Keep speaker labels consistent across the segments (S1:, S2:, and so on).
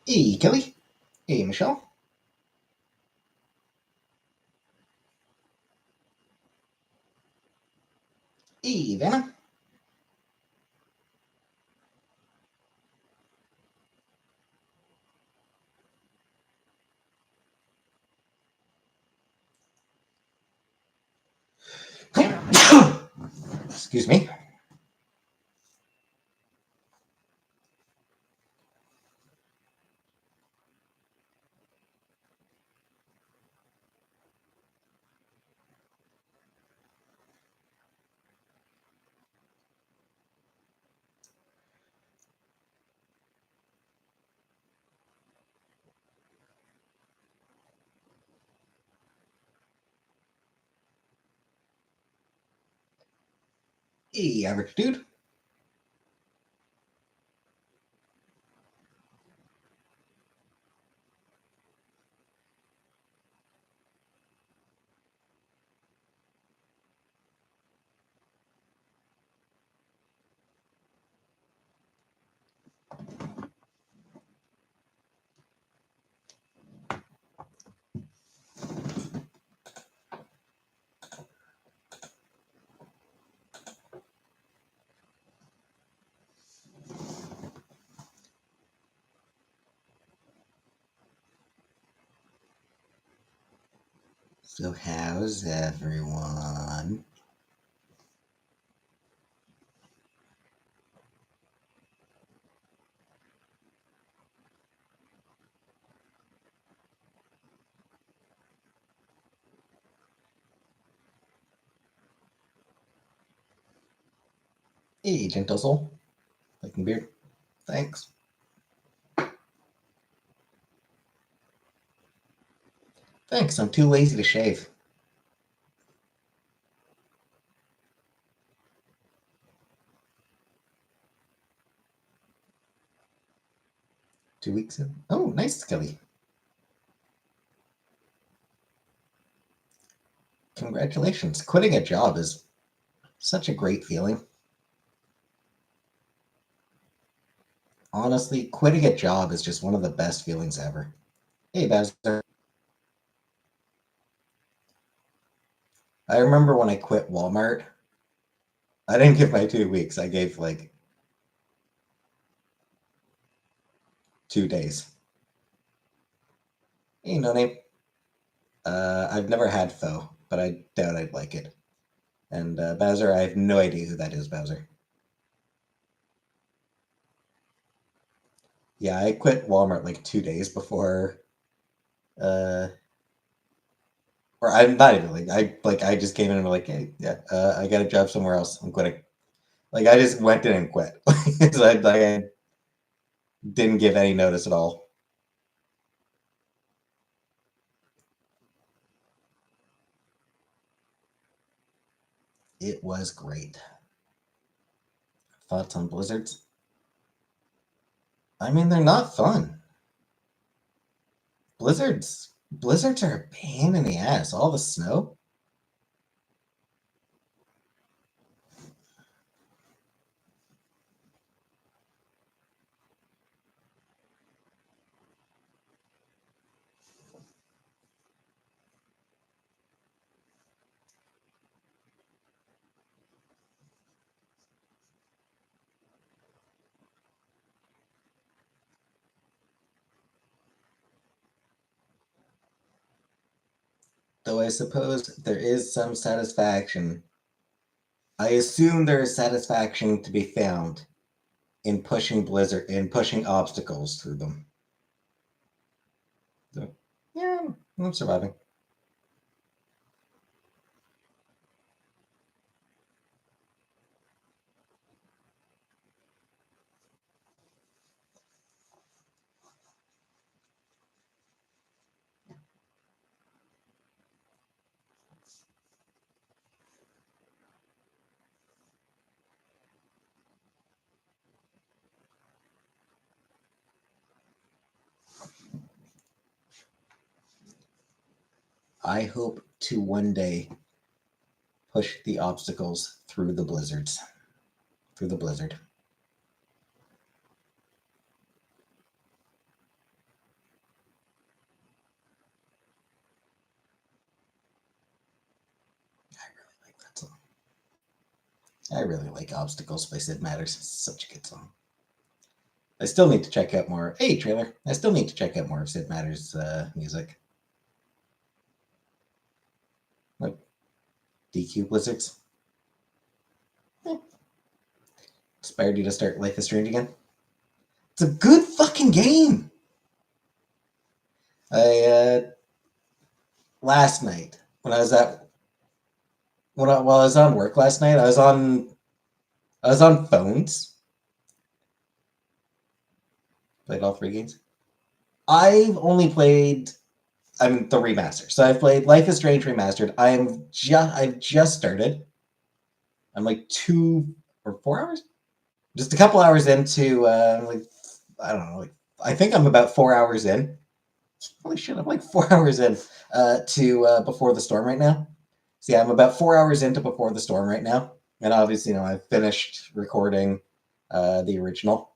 S1: Hey, Kelly. Hey, Michelle. Hey, Vanna. Excuse me. Hey, average dude. So, how's everyone? Hey, gentle soul. Liking beard. Thanks. Thanks. I'm too lazy to shave. 2 weeks in. Oh, nice, Kelly. Congratulations. Quitting a job is such a great feeling. Honestly, quitting a job is just one of the best feelings ever. Hey, Bowser. I remember when I quit Walmart. I didn't give my 2 weeks. I gave like 2 days. Hey, no name. I've never had pho, but I doubt I'd like it. And Bowser, I have no idea who that is, Bowser. Yeah, I quit Walmart like 2 days before, uh, or I'm not even like I just came in and were like, hey, yeah, I got a job somewhere else. I'm quitting. Like I just went in and quit. So I didn't give any notice at all. It was great. Thoughts on blizzards? I mean, they're not fun. Blizzards are a pain in the ass. All the snow. Though I suppose there is some satisfaction. I assume there is satisfaction to be found in pushing obstacles through them. So, yeah, I'm surviving. I hope to one day push the obstacles through the blizzards, through the blizzard. I really like Obstacles by Sid Matters. It's such a good song. I still need to check out more. Hey, trailer. I still need to check out more of Sid Matters music. Like DQ Blizzards. Inspired you to start Life is Strange again? It's a good fucking game. I last night when I was at while I was on work last night, I was on phones. Played all three games. I've only played the remaster. So I've played Life is Strange remastered. I've just started. I'm like 2 or 4 hours, just a couple hours into like I don't know, like I think I'm about 4 hours in. Holy shit, I'm like 4 hours in to Before the Storm right now. So yeah, I'm about 4 hours into Before the Storm right now, and obviously, I finished recording the original.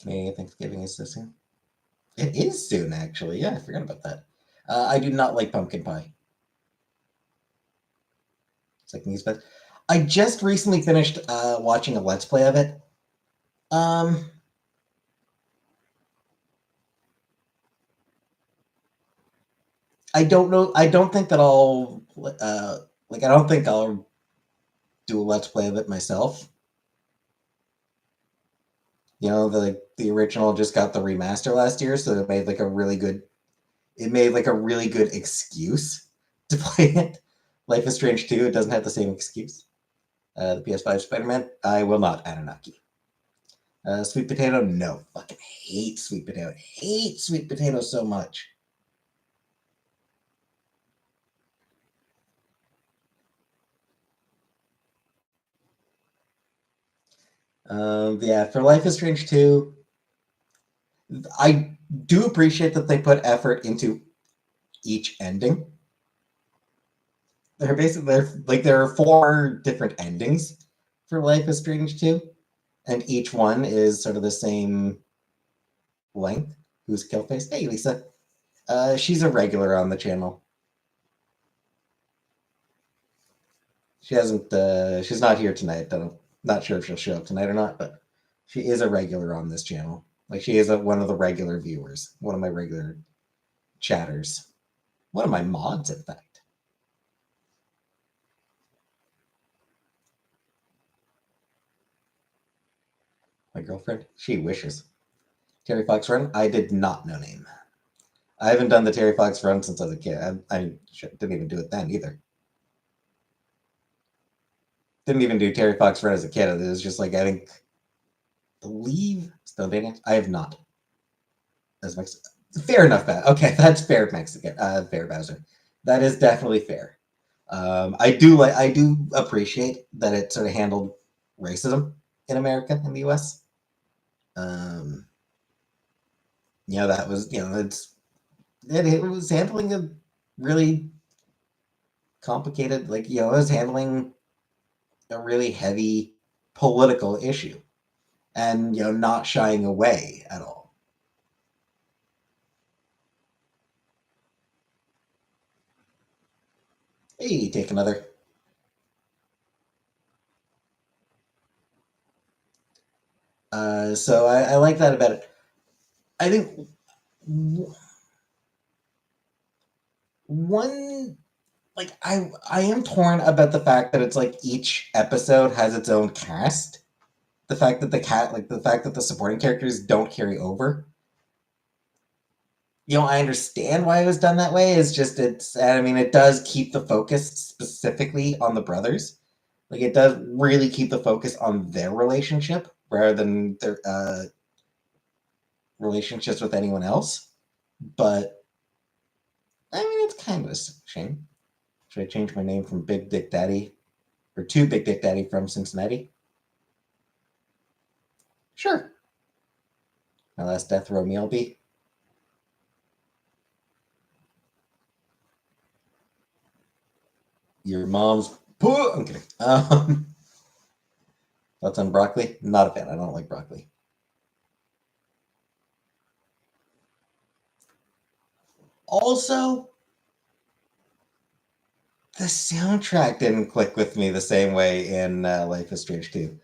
S1: Canadian Thanksgiving is this soon. It is soon, actually. Yeah, I forgot about that. I do not like pumpkin pie. Second use, but I just recently finished watching a Let's Play of it. Um, I don't know. I don't think that I'll like. I don't think I'll do a Let's Play of it myself. The original just got the remaster last year, so it made like a really good. It made like a really good excuse to play it. Life is Strange 2, it doesn't have the same excuse. The PS5 Spider-Man, I will not. Anunnaki. Sweet potato, no. Fucking hate sweet potato. Hate sweet potato so much. Yeah, for Life is Strange 2, I do appreciate that they put effort into each ending. There are 4 different endings for Life is Strange 2, and each one is sort of the same length. Who's Killface? Hey, Lisa. She's a regular on the channel. She hasn't. She's not here tonight. I'm not sure if she'll show up tonight or not, but she is a regular on this channel. Like she is one of the regular viewers, one of my regular chatters, one of my mods, in fact. My girlfriend. She wishes. Terry Fox Run. I did not know name. I haven't done the Terry Fox Run since I was a kid. I didn't even do it then either. Didn't even do Terry Fox Run as a kid. It was just like I believe still dating. I have not. As Mexican. Fair enough. Okay, that's fair, Mexican. Fair, Bowser. That is definitely fair. I do appreciate that it sort of handled racism in America in the U.S. Um, that was it was handling a really complicated, it was handling a really heavy political issue, and not shying away at all. Hey, take another. So I like that about it. I think one I am torn about the fact that it's like each episode has its own cast. The fact that the supporting characters don't carry over. I understand why it was done that way. It does keep the focus specifically on the brothers. Like it does really keep the focus on their relationship rather than their relationships with anyone else. But it's kind of a shame. Should I change my name from Big Dick Daddy or to Big Dick Daddy from Cincinnati? Sure. My last death row meal be your mom's poo. I'm kidding. Thoughts on broccoli? Not a fan. I don't like broccoli. Also, the soundtrack didn't click with me the same way in Life is Strange 2.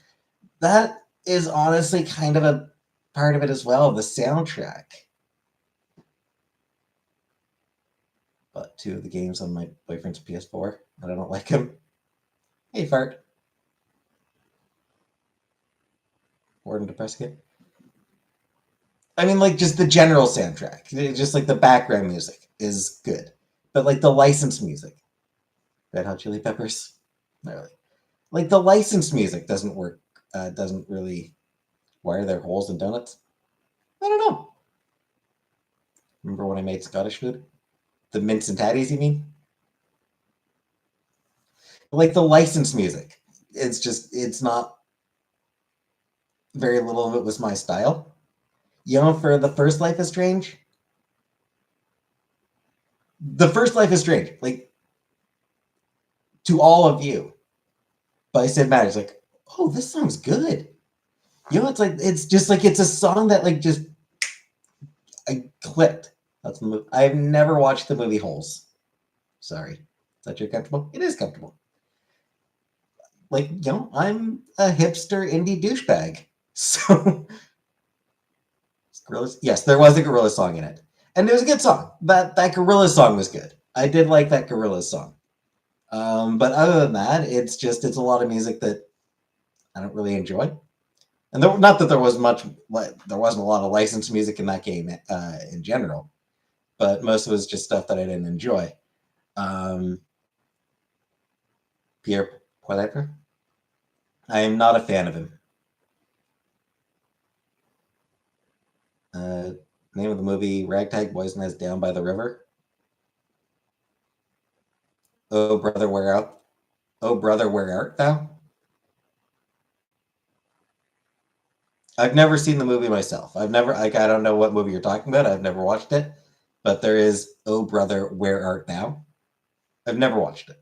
S1: That is honestly kind of a part of it as well, the soundtrack. But two of the games on my boyfriend's PS4, and I don't like them. Hey, fart. Bored and depressing. I mean, like, just the general soundtrack. Just like the background music is good. But like the licensed music. Red Hot Chili Peppers? Not really. Like the licensed music doesn't work, doesn't really. Why are there holes in donuts? I don't know. Remember when I made Scottish food? The mince and tatties, you mean? Like the licensed music. It's not, very little of it was my style. You know, for the first Life is Strange, the first Life is Strange, like, to all of you, by Sid Matters, like, oh, this song's good. You know, it's like, it's just like, it's a song that, like, just, I clicked. That's the movie. I've never watched the movie Holes. Sorry. Is that too comfortable? It is comfortable. Like, you know, I'm a hipster indie douchebag. So, Gorillaz, yes, there was a Gorillaz song in it. And it was a good song. That Gorillaz song was good. I did like that Gorillaz song. But other than that, it's a lot of music that I don't really enjoy. And not that there was there wasn't a lot of licensed music in that game in general, but most of it was just stuff that I didn't enjoy. Um, Pierre Poilievre, I am not a fan of him. Uh, Name of the movie: Ragtag Boys Nest Down by the River. Oh brother, where art? Oh brother, where art thou? I've never seen the movie myself. I've never like I don't know what movie you're talking about. I've never watched it, but there is Oh brother, where art thou? I've never watched it.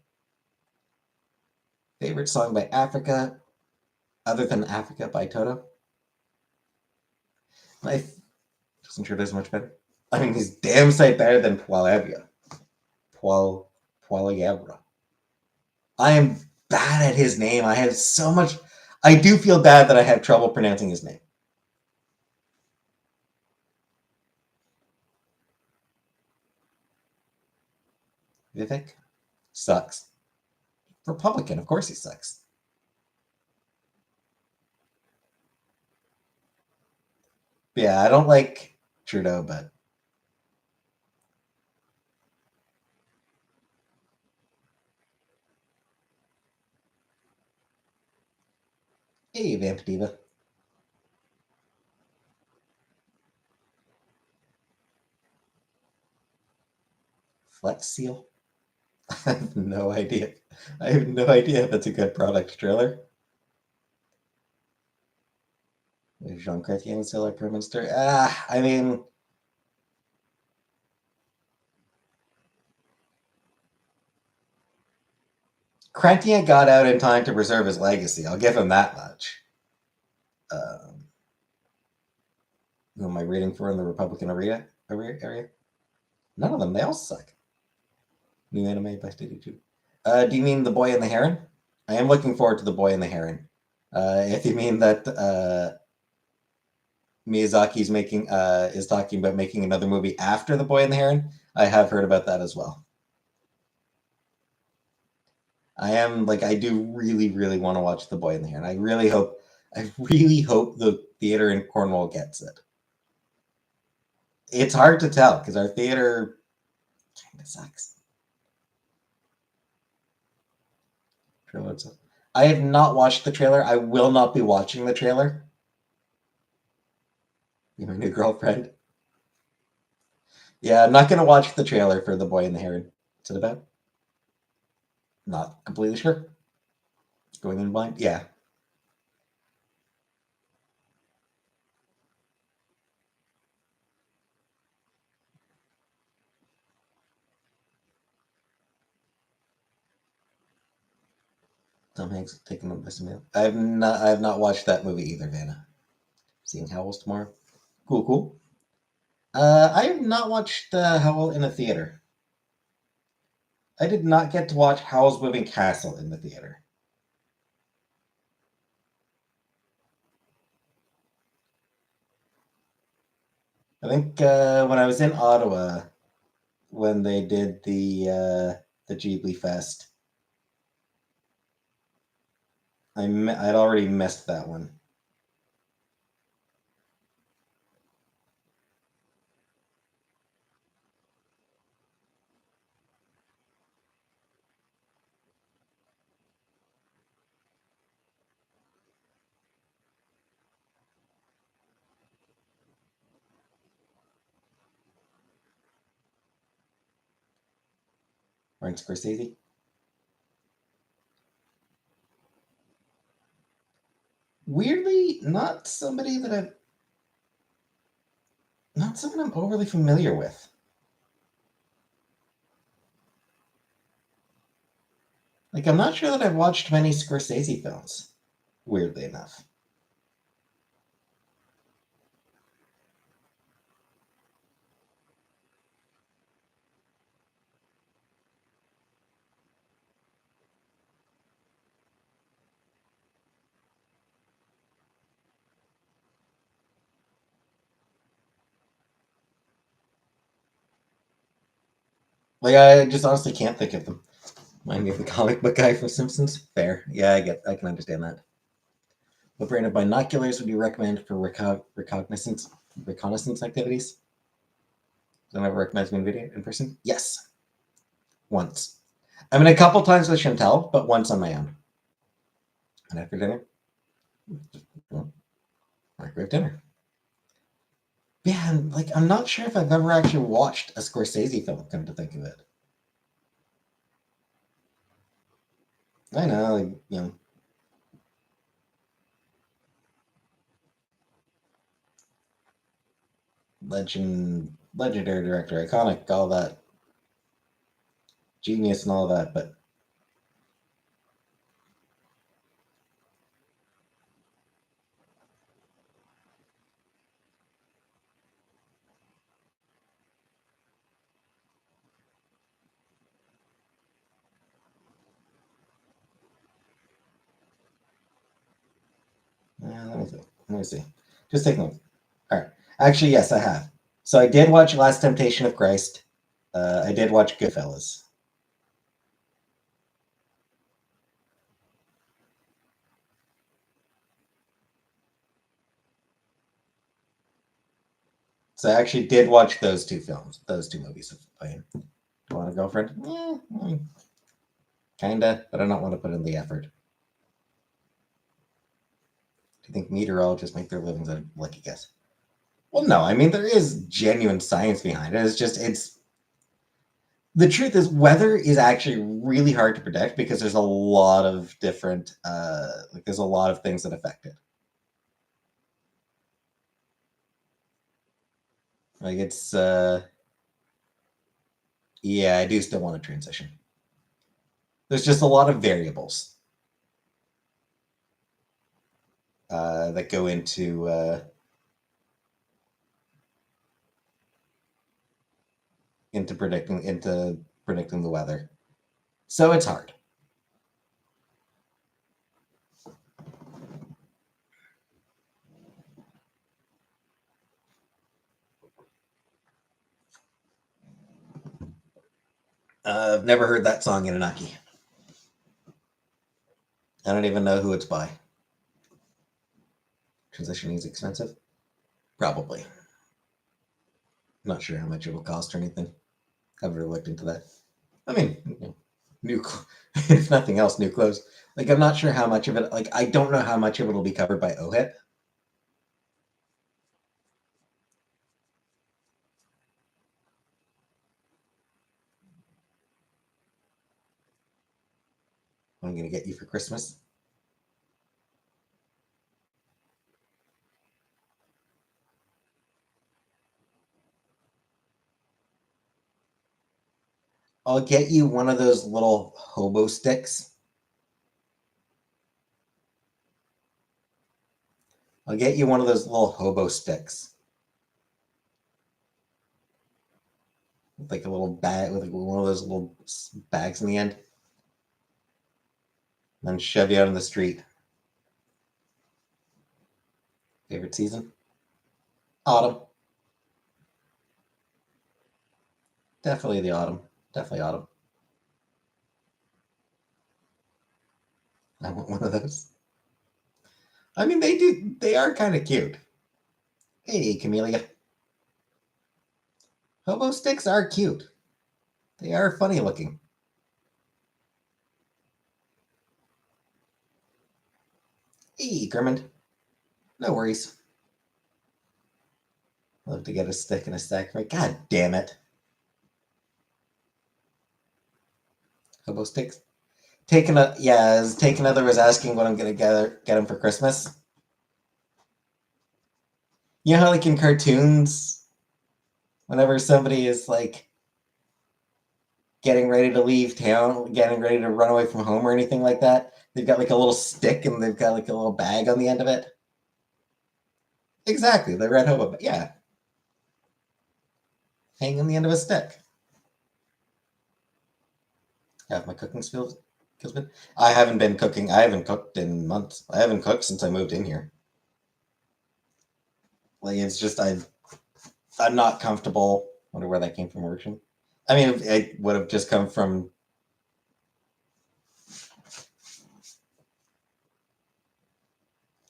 S1: Favorite song by Africa, other than Africa by Toto? I wasn't sure it is much better. I mean, he's damn sight better than Poilievre. Poilievre. I am bad at his name. I have so much. I do feel bad that I have trouble pronouncing his name. Vivek sucks. Republican, of course he sucks. But yeah, I don't like Trudeau, but hey, Vamp Diva. Flex Seal? I have no idea. I have no idea if that's a good product trailer. Jean Chrétien and Sailor Prime Minister. I mean, Chrétien got out in time to preserve his legacy. I'll give him that much. Um, who am I reading for in the Republican area? None of them. They all suck. New anime by Studio 2. Do you mean The Boy and the Heron? I am looking forward to The Boy and the Heron. If you mean that Miyazaki's making is talking about making another movie after The Boy and the Heron, I have heard about that as well. I do really, really want to watch The Boy and the Heron. I really hope the theater in Cornwall gets it. It's hard to tell because our theater kind of sucks. I have not watched the trailer. I will not be watching the trailer. Be my new girlfriend. Yeah, I'm not gonna watch the trailer for The Boy and the Heron. What's it about? Not completely sure. Going in blind? Yeah. Tom Hanks taking the best meal. I have not watched that movie either, Vanna. Seeing Howl's tomorrow. Cool, cool. I have not watched Howl in a theater. I did not get to watch Howl's Moving Castle in the theater. I think when I was in Ottawa, when they did the Ghibli Fest, I'd already missed that one. Martin Scorsese. Weirdly, not someone I'm overly familiar with. Like, I'm not sure that I've watched many Scorsese films, weirdly enough. Like, I just honestly can't think of them. Remind me of the comic book guy from Simpsons. Fair. Yeah, I can understand that. What brand of binoculars would you recommend for reconnaissance activities? Does anyone ever recognize me in video in person? Yes, once. I mean, a couple times with Chantel, but once on my own. And after dinner, well, microwave dinner. Yeah, and like I'm not sure if I've ever actually watched a Scorsese film. Come to think of it, I know, like, legendary director, iconic, all that, genius, and all that. But let me see. Let me see. Just take a look. All right. Actually, yes, I have. So I did watch Last Temptation of Christ. I did watch Goodfellas. So I actually did watch those two films, those two movies of playing. Do you want a girlfriend? Yeah, kinda, but I don't want to put in the effort. Do you think meteorologists make their livings? I'd lucky guess. Well, no. I mean, there is genuine science behind it. It's the truth is weather is actually really hard to predict because there's a lot of different like there's a lot of things that affect it. Like it's yeah, I do still want to transition. There's just a lot of variables that go into predicting the weather. So it's hard. I've never heard that song in Anunnaki. I don't even know who it's by. Transitioning is expensive? Probably. Not sure how much it will cost or anything. I've never looked into that. I mean, new, if nothing else, new clothes. Like, I'm not sure how much of it, like, I don't know how much of it will be covered by OHIP. What I'm going to get you for Christmas. I'll get you one of those little hobo sticks. I'll get you one of those little hobo sticks. with like a little bag, with like one of those little bags in the end, and then shove you out in the street. Favorite season? Autumn. Definitely the autumn. Definitely autumn. I want one of those. I mean, they do. They are kind of cute. Hey, Camellia. Hobo sticks are cute. They are funny looking. Hey, Grimond. No worries. Love to get a stick and a stack. Right? God damn it. Hobo sticks. Take another was asking what I'm gonna get him for Christmas. You know how like in cartoons, whenever somebody is like getting ready to leave town, getting ready to run away from home or anything like that, they've got like a little stick and they've got like a little bag on the end of it. Exactly, the red hobo. Yeah, hanging on the end of a stick. Have my cooking skills. I haven't been cooking. I haven't cooked in months. I haven't cooked since I moved in here. Like it's just I'm not comfortable. Wonder where that came from originally. I mean, it would have just come from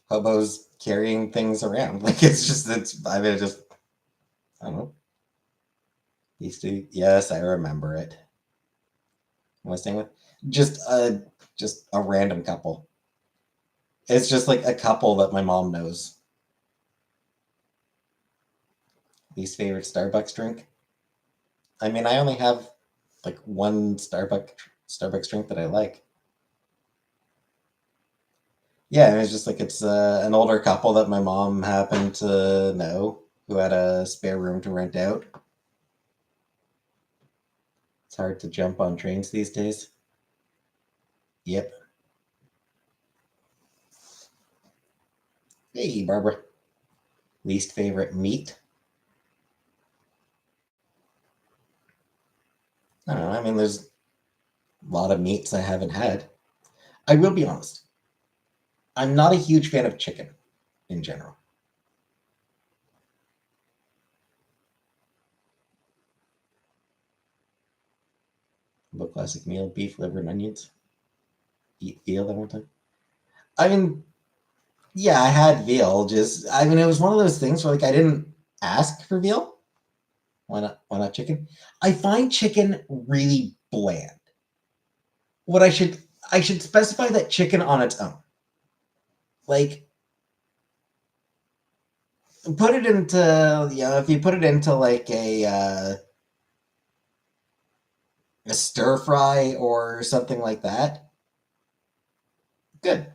S1: hobos carrying things around. Like it's. I mean, it just I don't know. Used to. Yes, I remember it. What was I staying with? Just a random couple. It's just like a couple that my mom knows. Least favorite Starbucks drink. I mean, I only have like one Starbucks drink that I like. Yeah, it's just like it's an older couple that my mom happened to know who had a spare room to rent out. It's hard to jump on trains these days. Yep. Hey, Barbara. Least favorite meat? I don't know. I mean, there's a lot of meats I haven't had. I will be honest. I'm not a huge fan of chicken in general. What classic meal? Beef, liver, and onions. Eat veal that one time. I mean, yeah, I had veal. Just, I mean, it was one of those things where like I didn't ask for veal. Why not? Why not chicken? I find chicken really bland. What I should specify that chicken on its own. Like put it into if you put it into like a stir fry or something like that, good.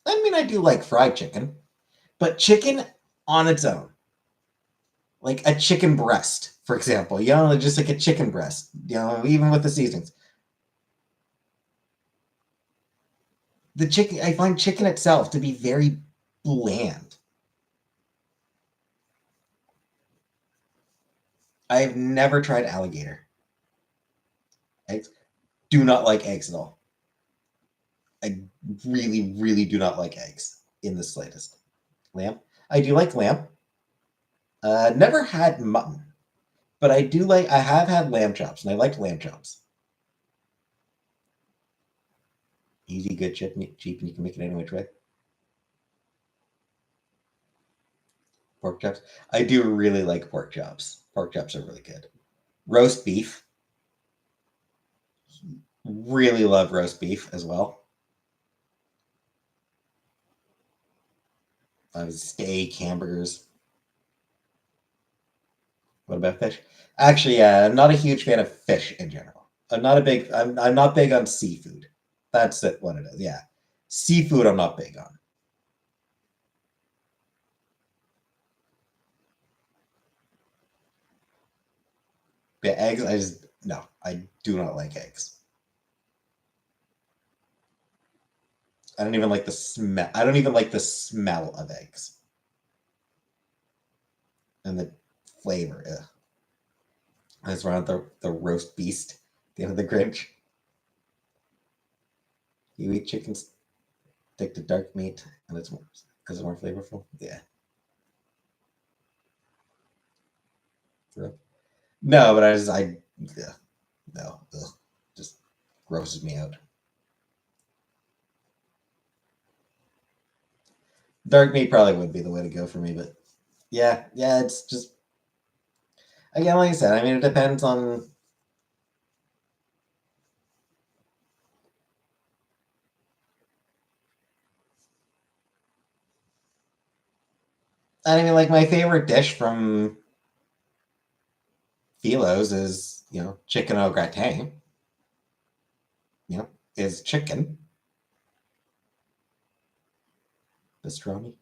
S1: I mean, I do like fried chicken, but chicken on its own, like a chicken breast, for example, just like a chicken breast, even with the seasonings. The chicken, I find chicken itself to be very bland. I've never tried alligator eggs. Do not like eggs at all. I really, really do not like eggs in the slightest. Lamb. I do like lamb. Never had mutton, but I do like. I have had lamb chops, and I liked lamb chops. Easy, good, cheap, and you can make it any which way. Pork chops. I do really like pork chops. Pork chops are really good. Roast beef. Really love roast beef as well. Steak, hamburgers. What about fish? Actually, yeah, I'm not a huge fan of fish in general. I'm not big on seafood. That's it, what it is. Yeah. Seafood I'm not big on. But eggs, I just no, I do not like eggs. I don't even like the smell. I don't even like the smell of eggs and the flavor. Ugh. That's around the roast beast, the end of the Grinch. You eat chicken, stick to dark meat, and it's more because it's more flavorful. Yeah. No, but yeah, no, ugh, just grosses me out. Dark meat probably would be the way to go for me, but yeah, it's just again, like I said, I mean, it depends on. I mean, like my favorite dish from Philo's is chicken au gratin. Is chicken pastrami.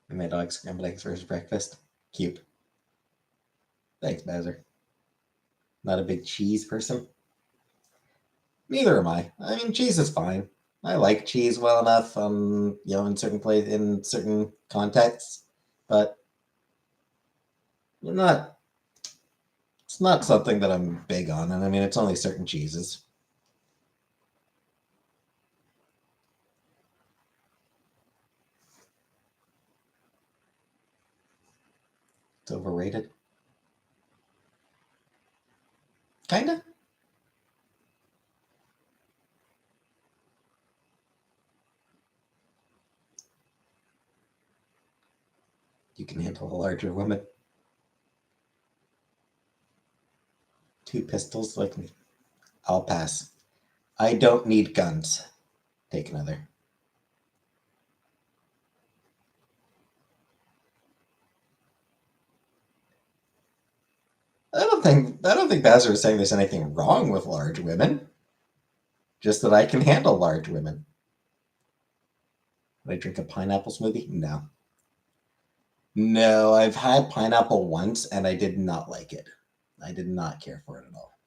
S1: And my dog scrambled eggs for his breakfast. Cute. Thanks, Bowser. Not a big cheese person. Neither am I. I mean, cheese is fine. I like cheese well enough, in certain contexts, but not. It's not something that I'm big on, and I mean, it's only certain cheeses. It's overrated, kinda. You can handle a larger woman. Two pistols, like me. I'll pass. I don't need guns. Take another. I don't think Bazzer is saying there's anything wrong with large women. Just that I can handle large women. Would I drink a pineapple smoothie? No. No, I've had pineapple once and I did not like it. I did not care for it at all.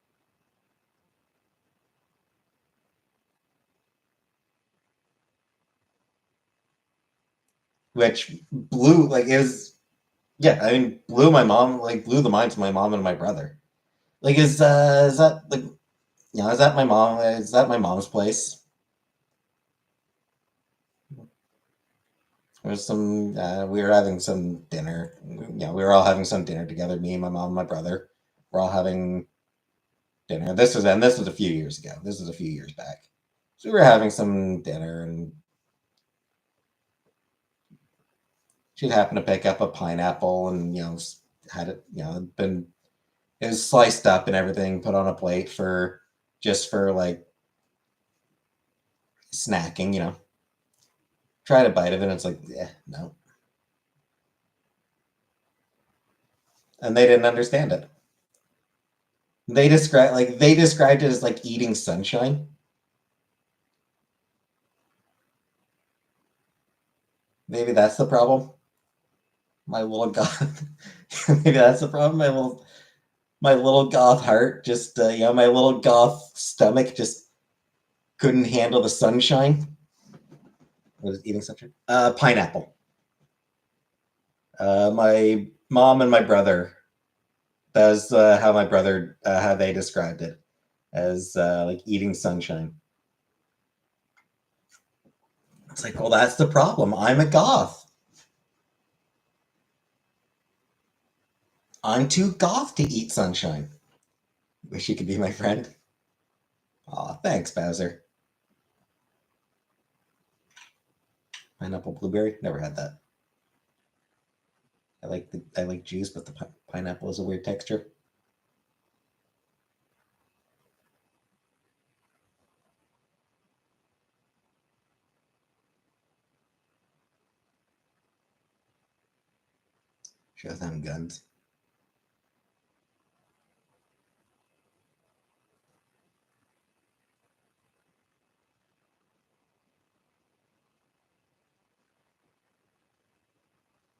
S1: Which blew like is yeah, I mean blew the minds of my mom and my brother. Like is that like is that my mom's place? There's some we were having some dinner. Yeah, we were all having some dinner together, me, my mom, my brother. We're all having dinner. This was a few years ago. This was a few years back. So we were having some dinner and she'd happened to pick up a pineapple and had it been it was sliced up and everything put on a plate for just for like snacking. Tried a bite of it and it's like yeah, no, and they didn't understand it. They described it as like eating sunshine. Maybe that's the problem. My little goth. Maybe that's the problem. My little goth heart just my little goth stomach just couldn't handle the sunshine. What is eating sunshine? Pineapple. My mom and my brother. That's how my brother how they described it as like eating sunshine. It's like, well, that's the problem. I'm a goth. I'm too goth to eat sunshine. Wish you could be my friend. Aw, thanks, Bowser. Pineapple blueberry. Never had that. I like juice, but the pineapple is a weird texture. Show them guns.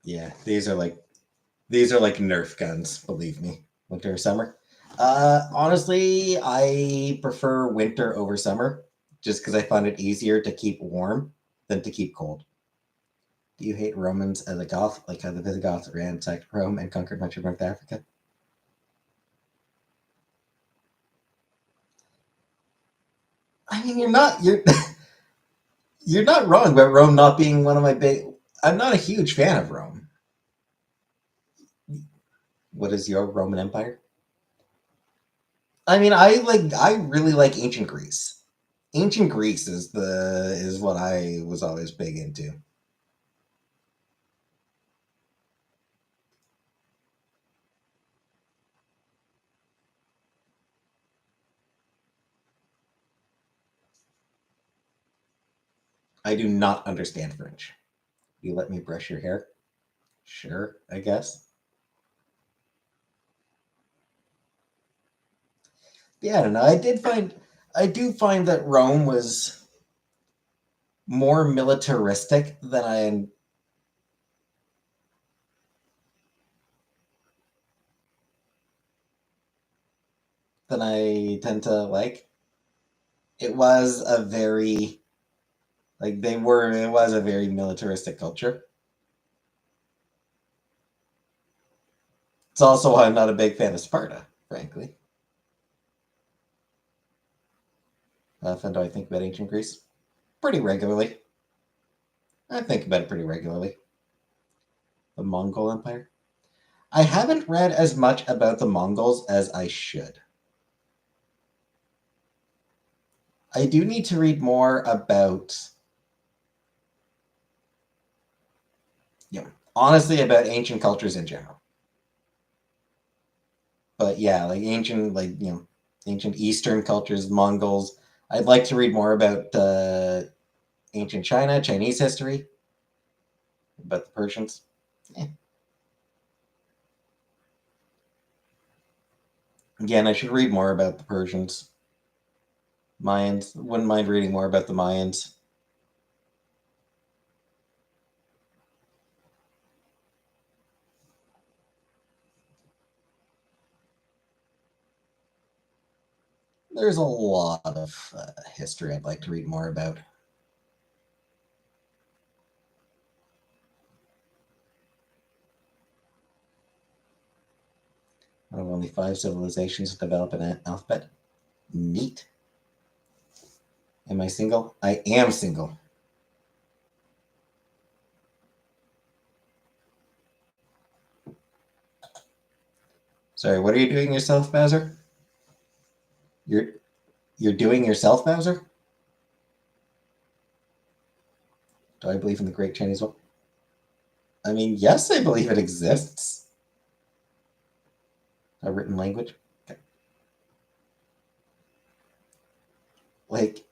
S1: Yeah, these are like Nerf guns. Believe me, winter or summer. Honestly, I prefer winter over summer. just because I find it easier to keep warm than to keep cold. Do you hate Romans as a Goth, like how the Visigoths ransacked Rome and conquered much of North Africa? I mean, you're not wrong about Rome not being one of my big. I'm not a huge fan of Rome. What is your Roman Empire? I mean, I really like ancient Greece. Ancient Greece is what I was always big into. I do not understand French. You let me brush your hair? Sure, I guess. Yeah, I don't know. I do find that Rome was more militaristic than I tend to like. It was a very it was a very militaristic culture. It's also why I'm not a big fan of Sparta, frankly. How often do I think about ancient Greece? Pretty regularly. I think about it pretty regularly. The Mongol Empire. I haven't read as much about the Mongols as I should. I do need to read more about, honestly, about ancient cultures in general. But yeah, like ancient Eastern cultures, Mongols. I'd like to read more about ancient China, Chinese history, about the Persians. Eh. Again, I should read more about the Persians. Mayans. Wouldn't mind reading more about the Mayans. There's a lot of history I'd like to read more about. One of only 5 civilizations to develop an alphabet. Neat. Am I single? I am single. Sorry, what are you doing yourself, Bowser? You're you're doing yourself, Bowser? Do I believe in the Great Chinese Wall? I mean, yes, I believe it exists. A written language. Okay. Like,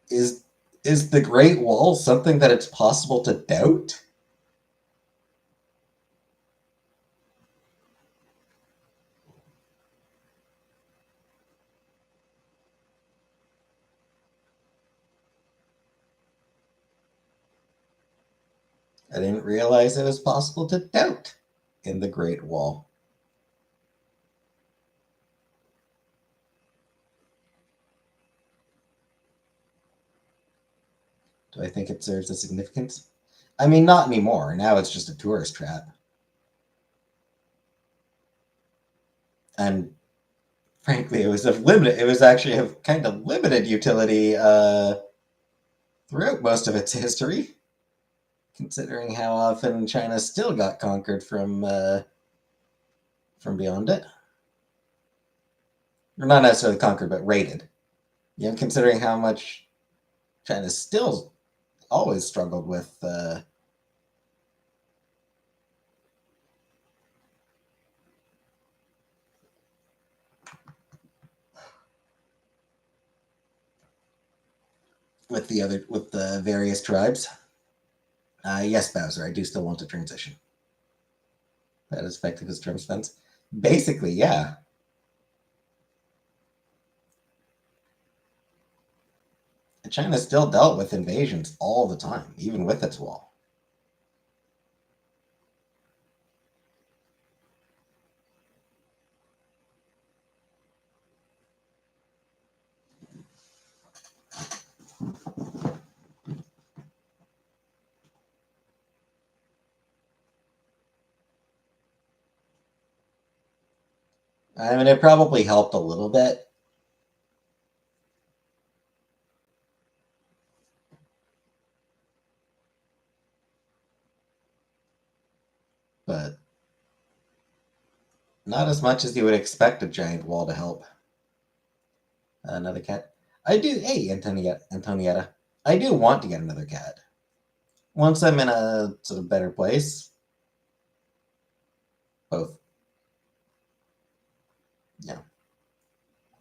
S1: is is the Great Wall something that it's possible to doubt? I didn't realize it was possible to doubt in the Great Wall. Do I think it serves a significance? I mean, not anymore. Now it's just a tourist trap. And frankly, it was actually of kind of limited utility throughout most of its history, considering how often China still got conquered from beyond it. Or not necessarily conquered, but raided. Considering how much China still always struggled with the various tribes. Yes, Bowser, I do still want to transition. That is effective as term spends. Basically, yeah. China still dealt with invasions all the time, even with its wall. I mean, it probably helped a little bit. But not as much as you would expect a giant wall to help. Another cat. I do. Hey, Antonietta. I do want to get another cat. Once I'm in a sort of better place, both, you know,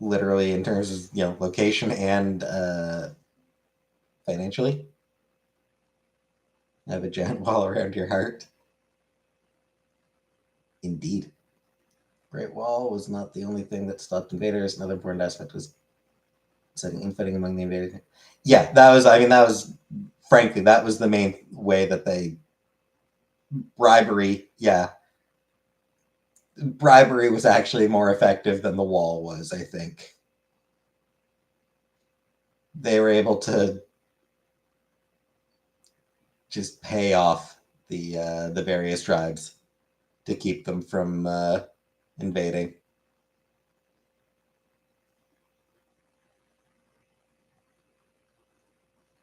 S1: literally in terms of, location and financially. Have a giant wall around your heart. Indeed. Great Wall was not the only thing that stopped invaders. Another important aspect was setting infighting among the invaders. Yeah, that was, frankly, that was the main way that they, bribery, yeah. Bribery was actually more effective than the wall was, I think. They were able to just pay off the various tribes to keep them from invading.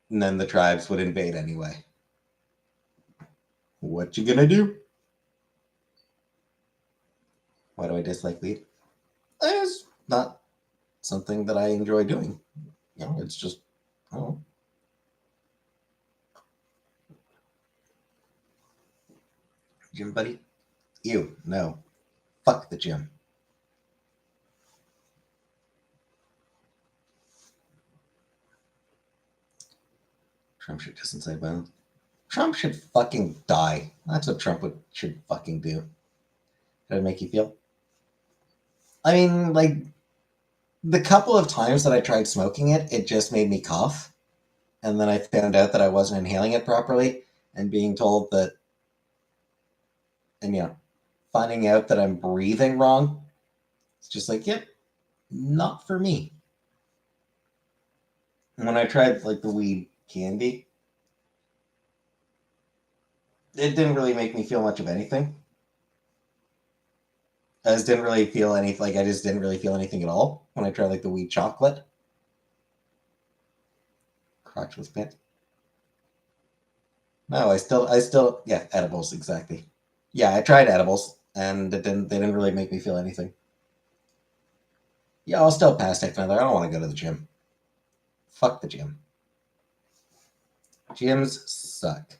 S1: And then the tribes would invade anyway. What you gonna do? Why do I dislike lead? It's not something that I enjoy doing. It's just, oh, gym buddy. Ew, no. Fuck the gym. Trump should just incite violence. Trump should fucking die. That's what should fucking do. How it make you feel? I mean, like, the couple of times that I tried smoking it, it just made me cough. And then I found out that I wasn't inhaling it properly, and being told that, and finding out that I'm breathing wrong. It's just like, yep, not for me. And when I tried like the weed candy, it didn't really make me feel much of anything. I just didn't really feel any like I just didn't really feel anything at all when I tried like the weed chocolate. Crotchless pit. No, I still yeah, edibles exactly. Yeah, I tried edibles and they didn't really make me feel anything. Yeah, I'll still pass take another. I don't want to go to the gym. Fuck the gym. Gyms suck.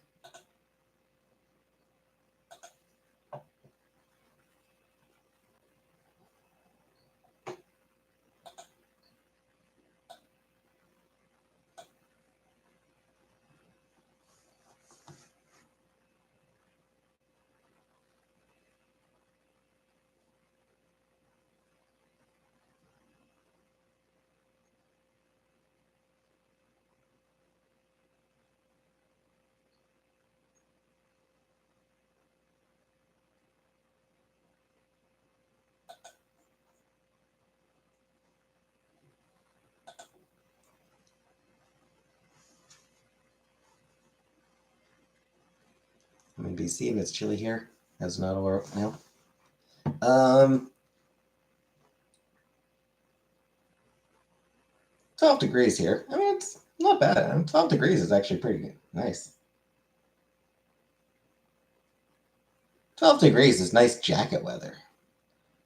S1: I'm in BC and it's chilly here. As not a now. 12 degrees here. I mean, it's not bad. 12 degrees is actually pretty good. Nice. 12 degrees is nice jacket weather.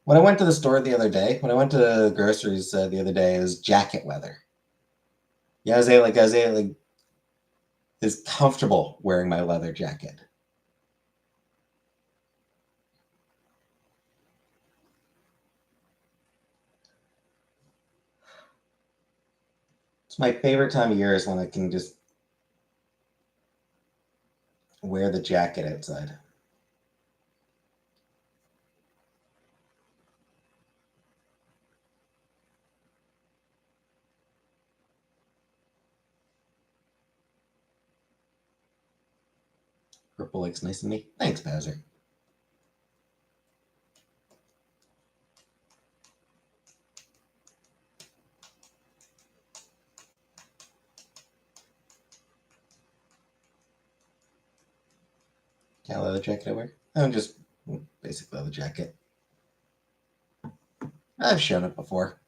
S1: When I went to the store the other day, when I went to groceries the other day, it was jacket weather. Yeah, I was like, is comfortable wearing my leather jacket. It's my favorite time of year is when I can just wear the jacket outside. Purple looks nice to me. Thanks, Bowser. Kind of leather jacket I wear. I'm just basically leather jacket. I've shown it before.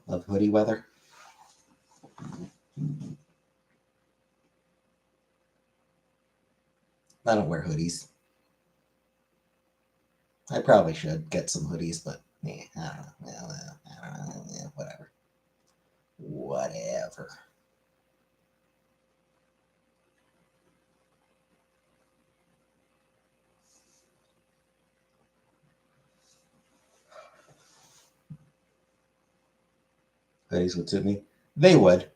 S1: Love hoodie weather. I don't wear hoodies. I probably should get some hoodies, but I don't know. I don't know. Whatever. Whatever. Hoodies would suit me. They would.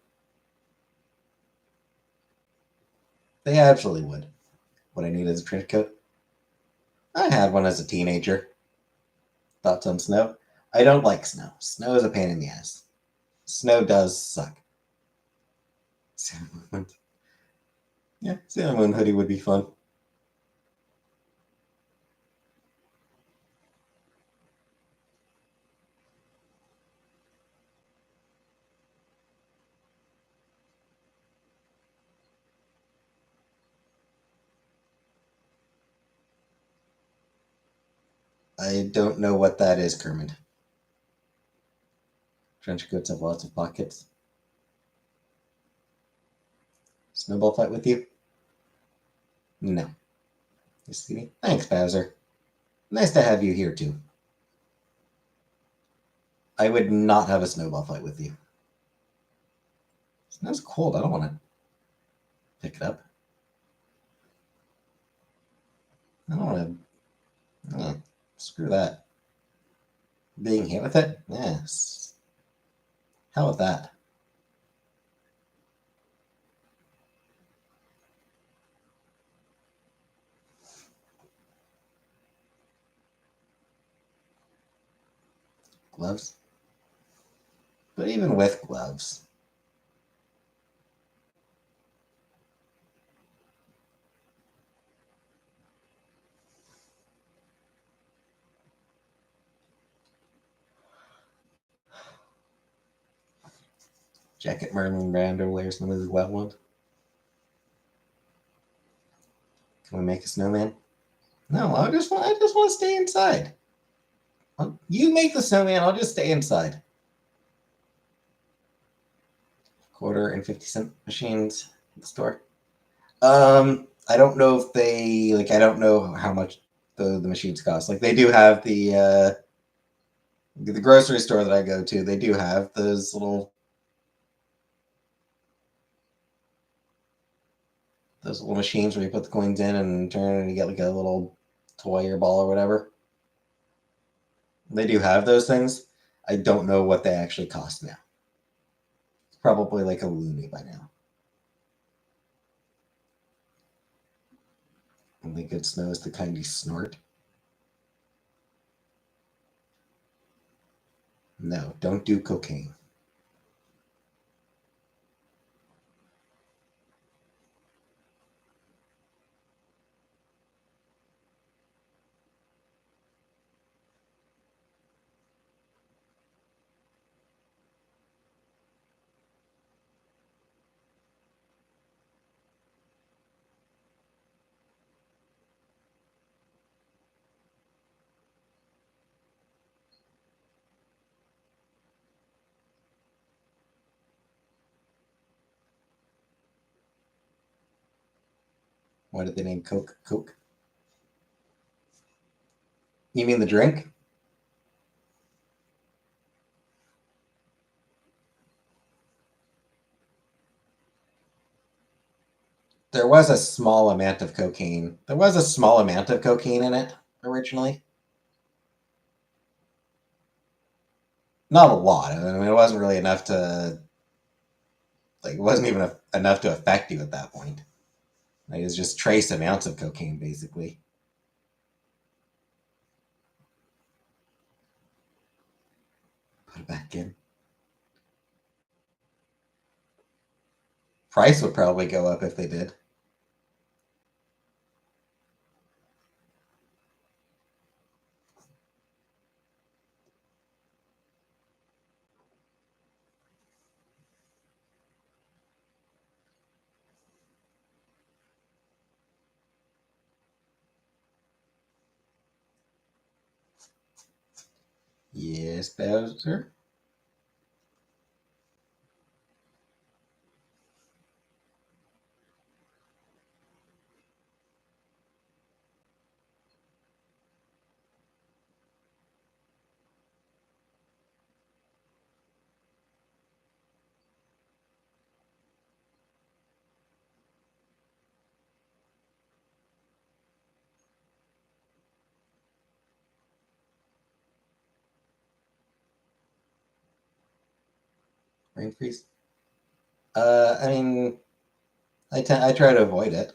S1: They absolutely would. What I need is a trench coat. I had one as a teenager. Thoughts on snow? I don't like snow. Snow is a pain in the ass. Snow does suck. Sailor Moon. Yeah, Sailor Moon hoodie would be fun. I don't know what that is, Kermit. Trench coats have lots of pockets. Snowball fight with you? No. You see me? Thanks, Bowser. Nice to have you here, too. I would not have a snowball fight with you. Snow's cold. I don't want to pick it up. I don't want to. Screw that. Being hit with it? Yes. Hell with that. Gloves? But even with gloves. Jacket Merlin Brando wears one of the wet ones. Can we make a snowman? No, I just want to stay inside. You make the snowman. I'll just stay inside. Quarter and 50-cent machines at the store. I don't know if they like. I don't know how much the machines cost. Like they do have the grocery store that I go to. They do have those little machines where you put the coins in and turn and you get like a little toy or ball or whatever. They do have those things. I don't know what they actually cost now. It's probably like a loony by now. Only good snow is the kind you snort. No, don't do cocaine. Why did they name Coke Coke? You mean the drink? There was a small amount of cocaine. There was a small amount of cocaine in it originally. Not a lot. I mean, it wasn't really enough to like. It wasn't even enough to affect you at that point. Like, it was just trace amounts of cocaine, basically. Put it back in. Price would probably go up if they did. Yes, Bowser. Brain freeze. I mean, I try to avoid it.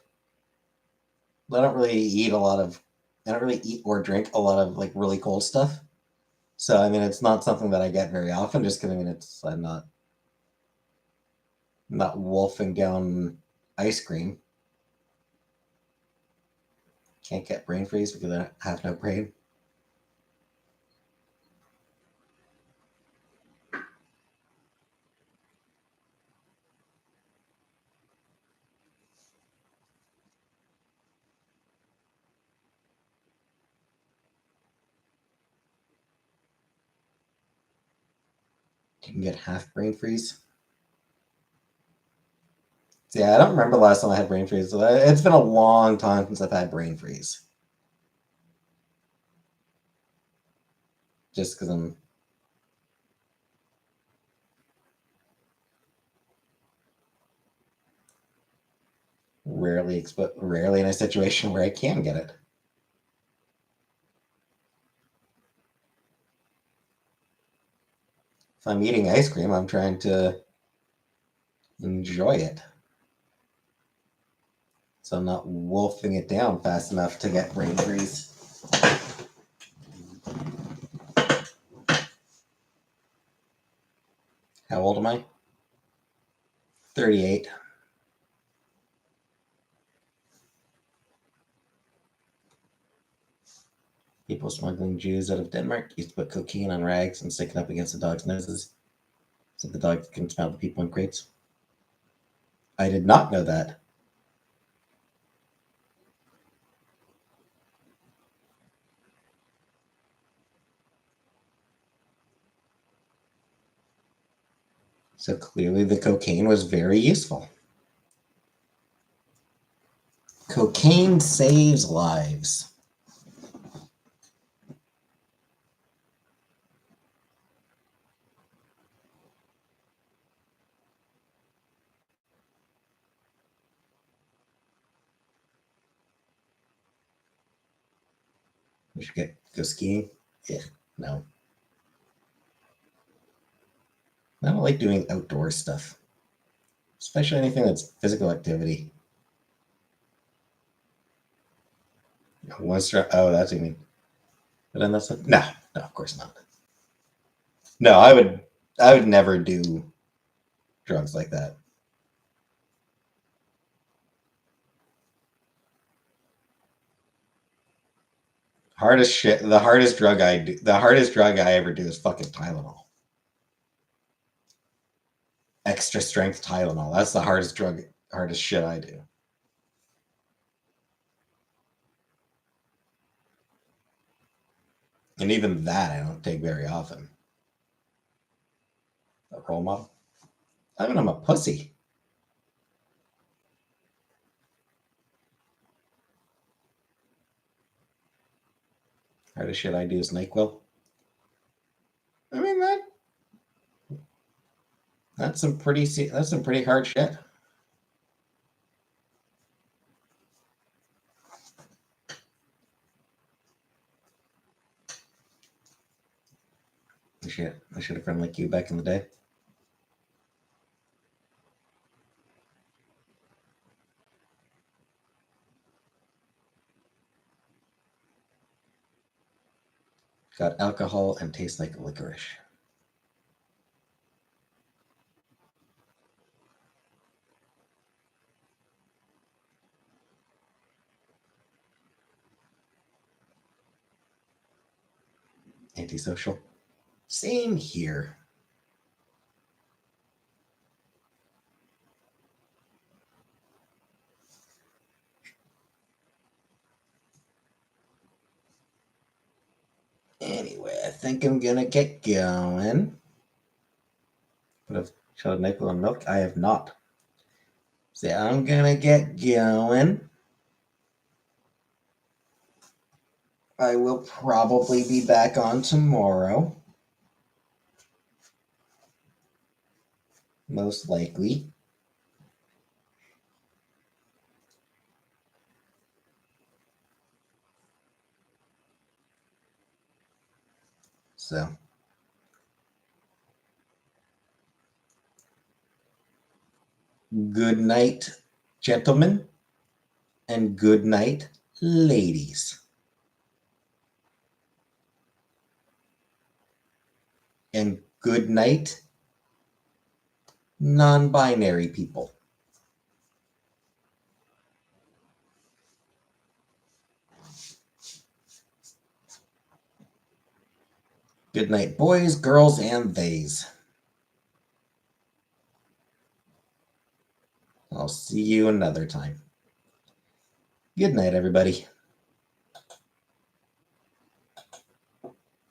S1: I don't really eat a lot of. I don't really eat or drink a lot of like really cold stuff. So I mean, it's not something that I get very often. Just because I mean, I'm not wolfing down ice cream. Can't get brain freeze because I have no brain. You can get half brain freeze. So yeah, I don't remember the last time I had brain freeze. It's been a long time since I've had brain freeze. Just because I'm rarely in a situation where I can get it. If I'm eating ice cream, I'm trying to enjoy it. So I'm not wolfing it down fast enough to get brain freeze. How old am I? 38. People smuggling Jews out of Denmark used to put cocaine on rags and stick it up against the dog's noses so the dog can smell the people in crates. I did not know that. So clearly the cocaine was very useful. Cocaine saves lives. We should go skiing. Yeah, no. I don't like doing outdoor stuff, especially anything that's physical activity. Oh, that's what you mean. But then that's like, no, no, of course not. No, I would never do drugs like that. Hardest shit. The hardest drug I ever do is fucking Tylenol. Extra strength Tylenol. That's the hardest shit I do. And even that I don't take very often. A role model. I mean, I'm a pussy. Hardest shit I do is NyQuil. I mean that's some pretty hard shit. I should have friend like you back in the day. Got alcohol and tastes like licorice. Antisocial. Same here. Anyway, I think I'm gonna get going. But I've shot a nickel on milk. I have not. So I'm gonna get going. I will probably be back on tomorrow. Most likely. So. Good night, gentlemen, and good night, ladies. And good night, non-binary people. Good night, boys, girls, and theys. I'll see you another time. Good night, everybody.